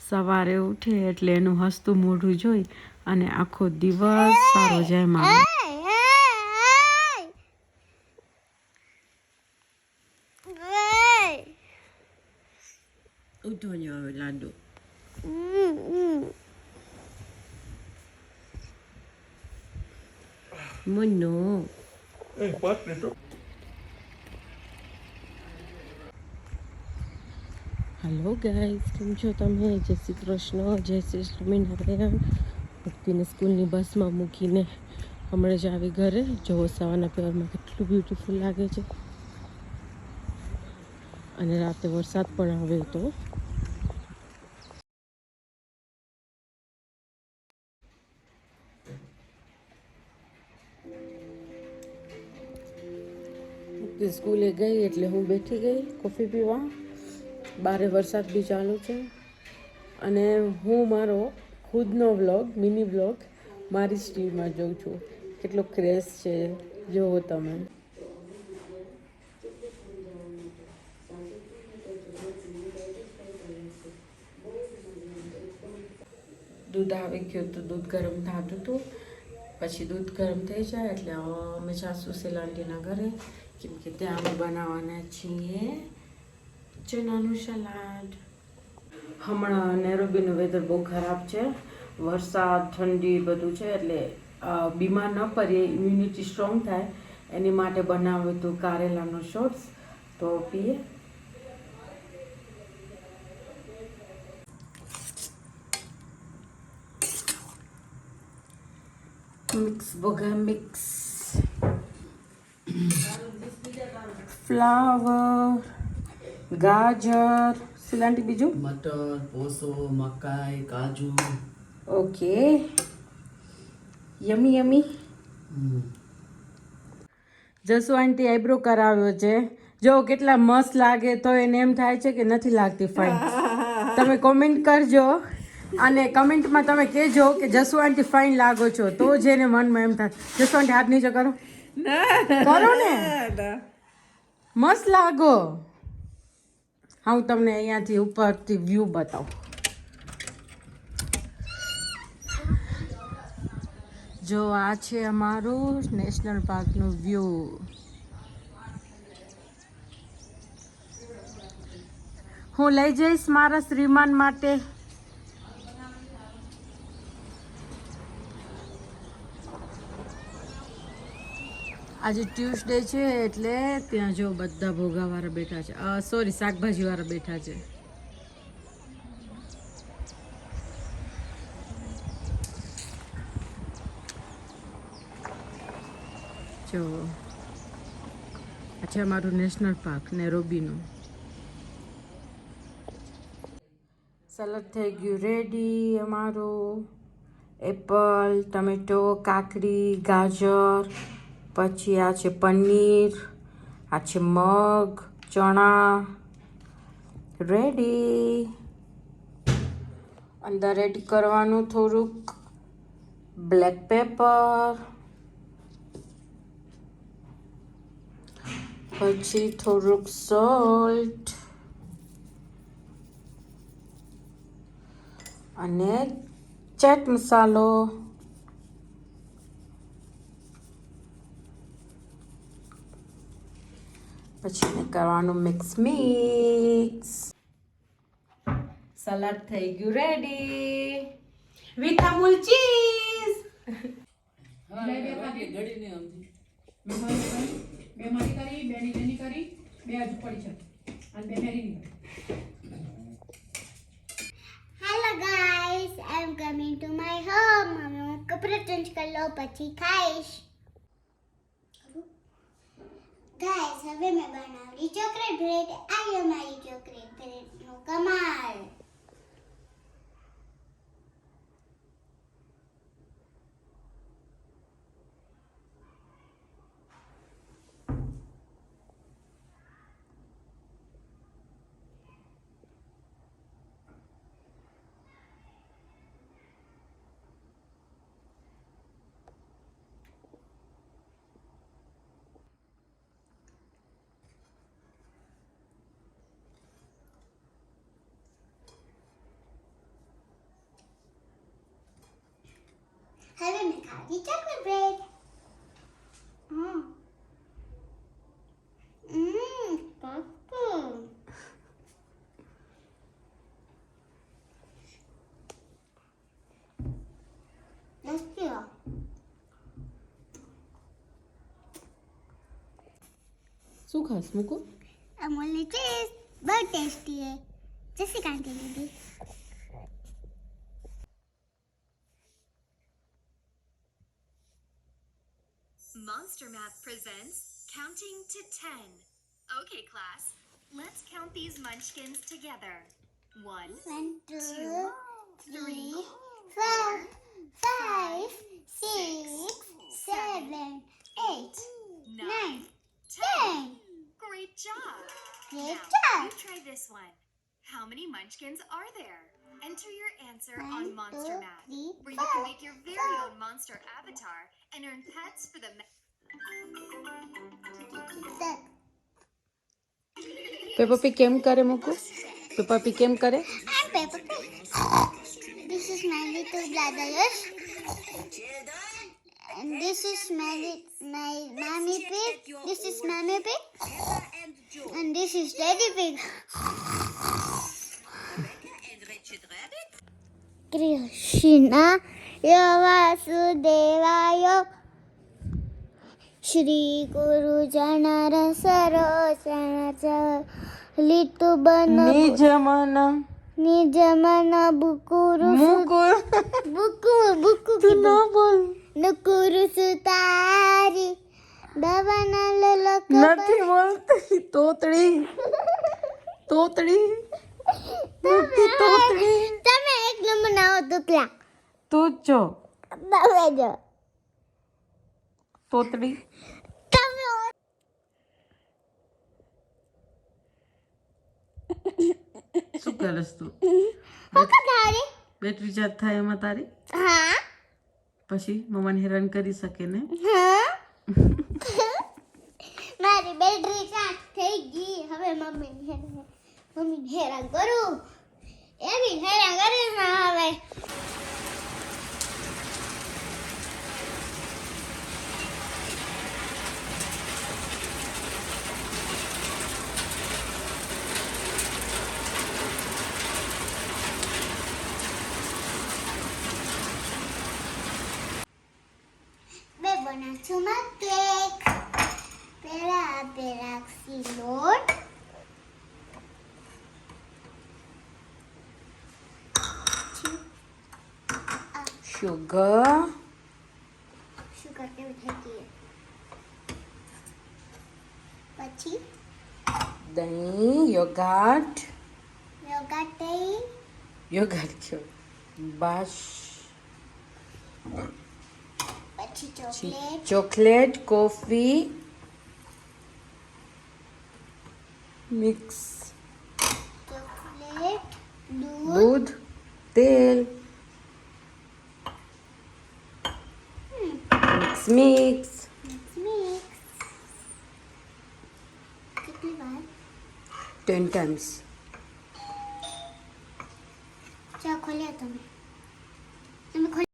સવારે ઉઠે એટલે એનું હસતું મોઢું જોઈ અને આખો દિવસ સારો જાય મારો. ઉઠો ને હવે લાડુ. મનો હેલો ગાઈઝ, કેમ છો તમે? જય શ્રી કૃષ્ણ, જય શ્રી સ્વામિનારાયણ. ભક્તિને સ્કૂલની બસમાં મૂકીને હમણાં જ આવી ઘરે. જો સવારના પેરમાં કેટલું બ્યુટીફુલ લાગે છે અને રાતે વરસાદ પણ આવે તો સ્કૂલે ગઈ એટલે હું બેઠી ગઈ કોફી પીવા. બારે વરસાદ બી ચાલુ છે અને હું મારો ખુદનો વ્લોગ, મિની વ્લોગ મારી સ્ટીલમાં જોઉં છું. કેટલો ક્રેઝ છે જોવો તમે. દૂધ આવી ગયું તો દૂધ ગરમ થતું હતું. પછી દૂધ ગરમ થઈ જાય એટલે અમે જાશું સેલાન્ટીના ઘરે, કેમ કે ત્યાં અમે બનાવવાના છીએ ચણાનું સલાડ. હમણાં નેરોબીનું વેધર બહુ ખરાબ છે, વરસાદ, ઠંડી બધું છે, એટલે બીમાર ન પડીએ, ઇમ્યુનિટી સ્ટ્રોંગ થાય એની માટે બનાવ્યું હતું કારેલાનું શોર્ટ્સ. તો પીએ. મિક્સ બગા મિક્સ ફ્લાવર, ગાજર, સિલાંટી, બીજું મટર, પોસો, મકાઈ, કાજુ. ઓકે, યમી યમી. જસુ આંટી આઈબ્રો કરાવ્યો છે, જો કેટલા મસ્ત લાગે. તો એને એમ થાય છે કે નથી લાગતી ફાઇન. તમે કોમેન્ટ કરજો અને કમેન્ટમાં તમે કહેજો કે જસુ આંટી ફાઇન લાગો છો, તો જ એને મનમાં એમ થાય. જસુ આંટી હાથ નીચે કરો, કરો ને, મસ્ત લાગો. હું તમને અહીંયાથી ઉપરથી વ્યૂ બતાવું. જો આ છે અમારું નેશનલ પાર્કનું વ્યૂ. હું લઈ જઈશ મારા શ્રીમાન માટે. આજે ટ્યુસડે છે એટલે ત્યાં જો બધા ભોગાવાળા બેઠા છે, સોરી શાકભાજીવાળા બેઠા છે. જો આ છે અમારું નેશનલ પાર્ક નેરોબીનું. સલાડ થઈ ગયું રેડી અમારું. એપલ, ટમેટો, કાકડી, ગાજર, પછી આ છે પનીર, આ છે મગ, ચણા રેડી. અંદર એડ કરવાનું થોડુંક બ્લેક પેપર, પછી થોડુંક સોલ્ટ અને ચાટ મસાલો. પછી એને કરવાનું મિક્સ મિક્સ. સલાડ થઈ ગયું ready with Amul cheese. Hello guys, I am coming to my home. હું કપડાં ચેન્જ કરી લો પછી ખાઈશ. ગાઈસ, હવે મેં બનાવી ચોકલેટ બ્રેડ. આ મારી ચોકલેટ બ્રેડનો કમાલ. the chocolate bread. Popcorn. Let's go. શું ખાસ મૂકો? अमूल चीज बहुत टेस्टी है जैसे कांटे दीदी Monster Math presents Counting to 10. Okay, class, let's count these munchkins together. 1, 1 2 3 4 5 6 7 8 9 10 Great job! Great Now, job. you try this one. How many munchkins are there? Enter your answer 1 on 2 Monster Math, 3 where you can make your very own monster avatar and earn pets for the... paper પી કેમ કરે મૂકું? Paper પી કેમ કરે? I'm Peppa Pig. This is my little brother Yash. And this is my mommy pig. This is mommy pig. And this is daddy pig. Krishna Vasudevaya Shri Guru Janar Sarosana Litu Bana નિજમન Nijamana Bukuru મૂકું. Buku તું ન બોલ. Nukuru Sutari Davana Lalaka નથી બોલતી. તોતડી તોતડી મોટી તોતડી. તમે એક number ના હો દુકલા તું જ છો તમે જો તોતડી. તમે શું કરસ તું? હોકા ધારે બેટરી ચાર્જ થાય એમાં તારી? હા પછી મમ્માને હેરાન કરી શકે ને? હા મારી બેટરી ચાર્જ થઈ ગઈ હવે મમ્મી હેરાન કરું એવી હેરાન કરે ના હવે मैं बनाती हूँ केक पेड़ा लोट શુગર शुगर के उठाती है પછી દહીં યોગર્ટ યોગર્ટ યોગર્ટ કયો બાશ પછી chocolate chocolate coffee mix chocolate દૂધ દૂધ તેલ મિક્સ મિક્સ કેટલી વાર 10 times. ચા ખોલ્યા તમે ખોલ્યા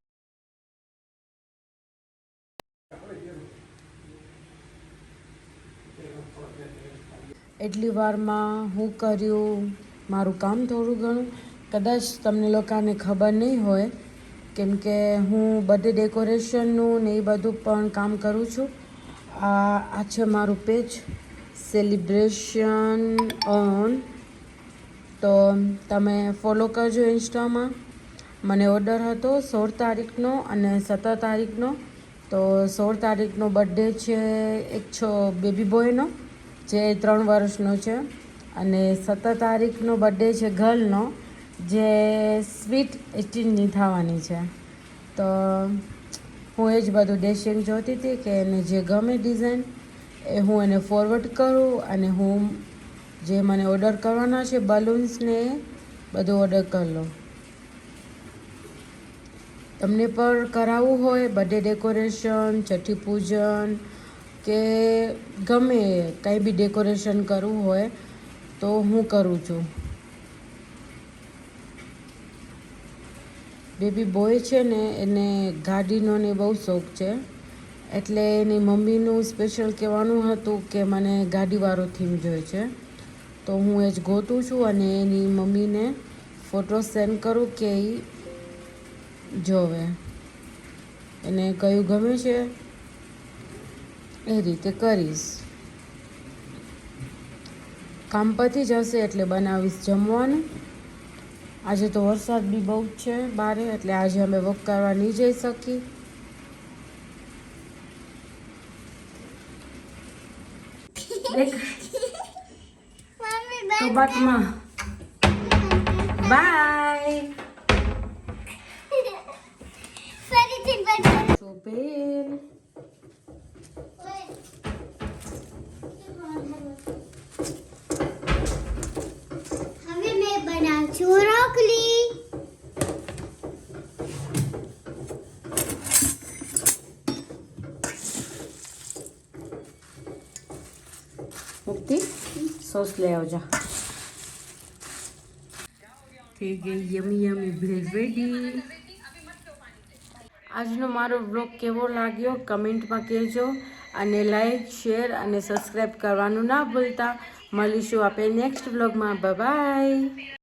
એટલી વારમાં હું કર્યું મારું કામ થોડું ઘણું કદાચ તમને લોકોને ખબર નહીં હોય કેમ કે હું બર્થડે ડેકોરેશનનું ને એ બધું પણ કામ કરું છું. આ છે મારું પેજ સેલિબ્રેશન ઓન, તો તમે ફોલો કરજો ઇન્સ્ટામાં. મને ઓર્ડર હતો 16 તારીખનો અને 17 તારીખનો. તો 16 તારીખનો બર્થડે છે એક બેબી બોયનો જે 3 વર્ષનો છે અને 17 તારીખનો બર્થડે છે ગર્લનો જે સ્વીટ 18ની થવાની છે. તો હું એ જ બધું ડેશિંગ જોતી હતી કે એને જે ગમે ડિઝાઇન એ હું એને ફોરવર્ડ કરું અને હું જે મને ઓર્ડર કરવાના છે બલૂન્સને બધું ઓર્ડર કરી લઉં. તમને પણ કરાવવું હોય બર્થડે ડેકોરેશન, છઠ્ઠી પૂજન કે ગમે કંઈ બી ડેકોરેશન કરવું હોય તો હું કરું છું. બેબી બોય છે ને એને ગાડીનો ને બહુ શોખ છે, એટલે એની મમ્મીનું સ્પેશિયલ કહેવાનું હતું કે મને ગાડીવાળો થીમ જોઈએ છે. તો હું એ જ ગોતું છું અને એની મમ્મીને ફોટો સેન્ડ કરું કે એ જોવે એને કયું ગમે છે એ રીતે કરીશ. કામ પતી જશે એટલે બનાવીશ જમવાનું. આજે તો વરસાદ બી બહુ જ છે બારે, એટલે આજે અમે વોક કરવા નહીં જઈ શકી. મમ્મી તો બાટમાં બાય. ફરીથી બને. સોપેલ હવે મેં બનાવું છું રોકલી. મુક્તિ સોસ લઈ આવજો. થઈ ગઈ યમી યમી ભેળ રેડી. આજનો મારો વ્લોગ કેવો લાગ્યો કમેન્ટમાં કહેજો, અને લાઈક શેર અને સબસ્ક્રાઈબ કરવાનું ના ભૂલતા. મળીશું આપણે નેક્સ્ટ વ્લોગમાં. Bye bye.